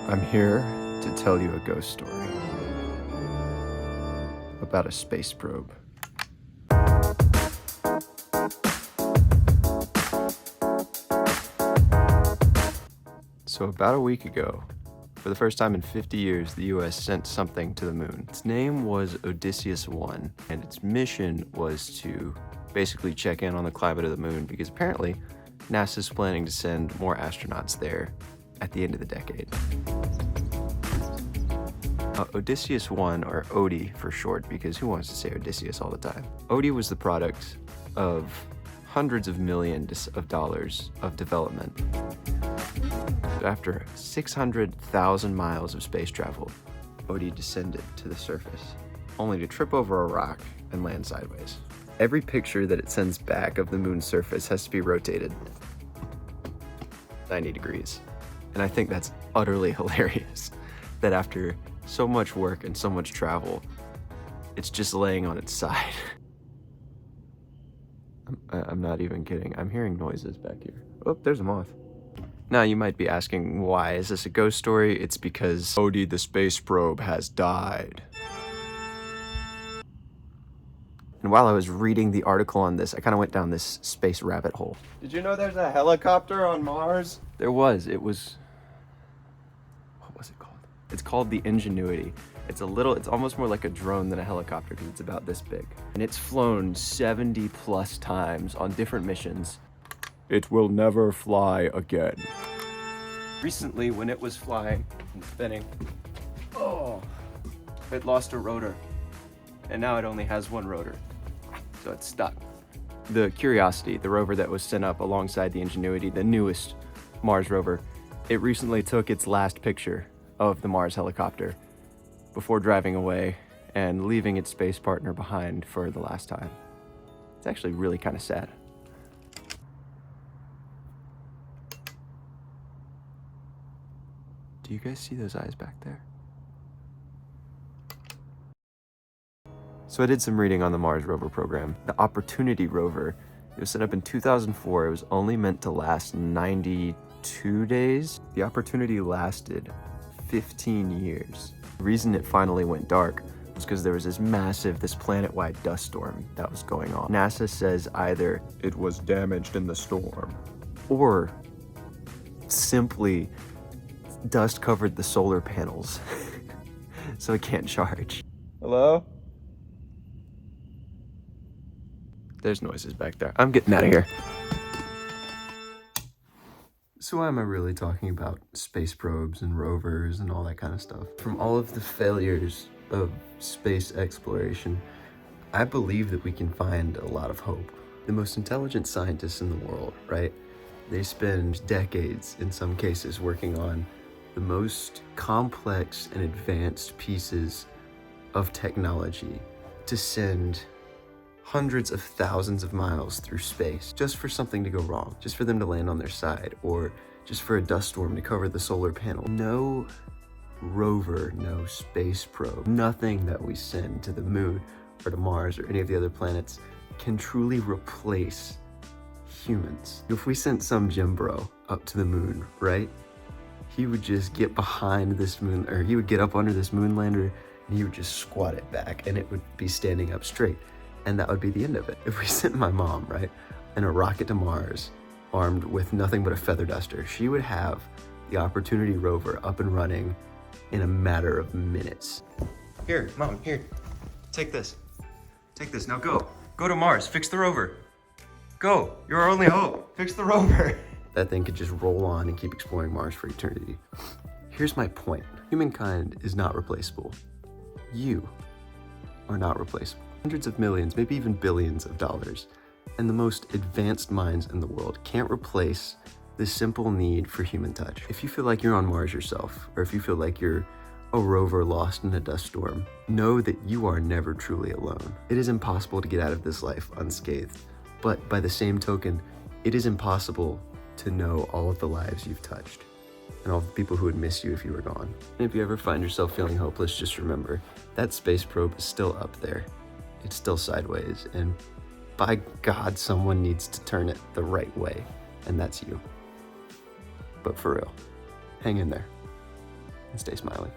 I'm here to tell you a ghost story about a space probe. So about a week ago, for the first time in 50 years, the US sent something to the moon. Its name was Odysseus 1, and its mission was to basically check in on the climate of the moon because apparently NASA's planning to send more astronauts there at the end of the decade. Odysseus 1, or Odie for short, because who wants to say Odysseus all the time? Odie was the product of hundreds of millions of dollars of development. After 600,000 miles of space travel, Odie descended to the surface, only to trip over a rock and land sideways. Every picture that it sends back of the moon's surface has to be rotated 90 degrees. And I think that's utterly hilarious that after so much work and so much travel, it's just laying on its side. I'm not even kidding. I'm hearing noises back here. Oh, there's a moth. Now you might be asking, why? Is this a ghost story? It's because Odie the space probe has died. And while I was reading the article on this, I kind of went down this space rabbit hole. Did you know there's a helicopter on Mars? There was. It was... what was it called? It's called the Ingenuity. It's almost more like a drone than a helicopter because it's about this big. And it's flown 70 plus times on different missions. It will never fly again. Recently, when it was flying and spinning, it lost a rotor. And now it only has one rotor. So it's stuck. The Curiosity, the rover that was sent up alongside the Ingenuity, the newest Mars rover, it recently took its last picture of the Mars helicopter before driving away and leaving its space partner behind for the last time. It's actually really kind of sad. Do you guys see those eyes back there? So I did some reading on the Mars rover program. The Opportunity rover, it was set up in 2004. It was only meant to last 92 days. The Opportunity lasted 15 years. The reason it finally went dark was because there was this planet-wide dust storm that was going on. NASA says either it was damaged in the storm or simply dust covered the solar panels so it can't charge. Hello? There's noises back there. I'm getting out of here. So why am I really talking about space probes and rovers and all that kind of stuff? From all of the failures of space exploration, I believe that we can find a lot of hope. The most intelligent scientists in the world, right? They spend decades, in some cases, working on the most complex and advanced pieces of technology to send hundreds of thousands of miles through space just for something to go wrong, just for them to land on their side, or just for a dust storm to cover the solar panel. No rover, no space probe, nothing that we send to the moon or to Mars or any of the other planets can truly replace humans. If we sent some Jim Bro up to the moon, right? He would just get behind this moon, or he would get up under this moon lander and he would just squat it back and it would be standing up straight. And that would be the end of it. If we sent my mom, right, in a rocket to Mars, armed with nothing but a feather duster, she would have the Opportunity rover up and running in a matter of minutes. Here, Mom, here, take this. Take this, now go. Go to Mars, fix the rover. Go, you're our only hope, fix the rover. That thing could just roll on and keep exploring Mars for eternity. Here's my point. Humankind is not replaceable. You are not replaceable. Hundreds of millions, maybe even billions of dollars, and the most advanced minds in the world can't replace the simple need for human touch. If you feel like you're on Mars yourself, or if you feel like you're a rover lost in a dust storm, know that you are never truly alone. It is impossible to get out of this life unscathed, but by the same token, it is impossible to know all of the lives you've touched and all the people who would miss you if you were gone. And if you ever find yourself feeling hopeless, just remember that space probe is still up there. It's still sideways, and by God, someone needs to turn it the right way, and that's you. But for real, hang in there. and stay smiling.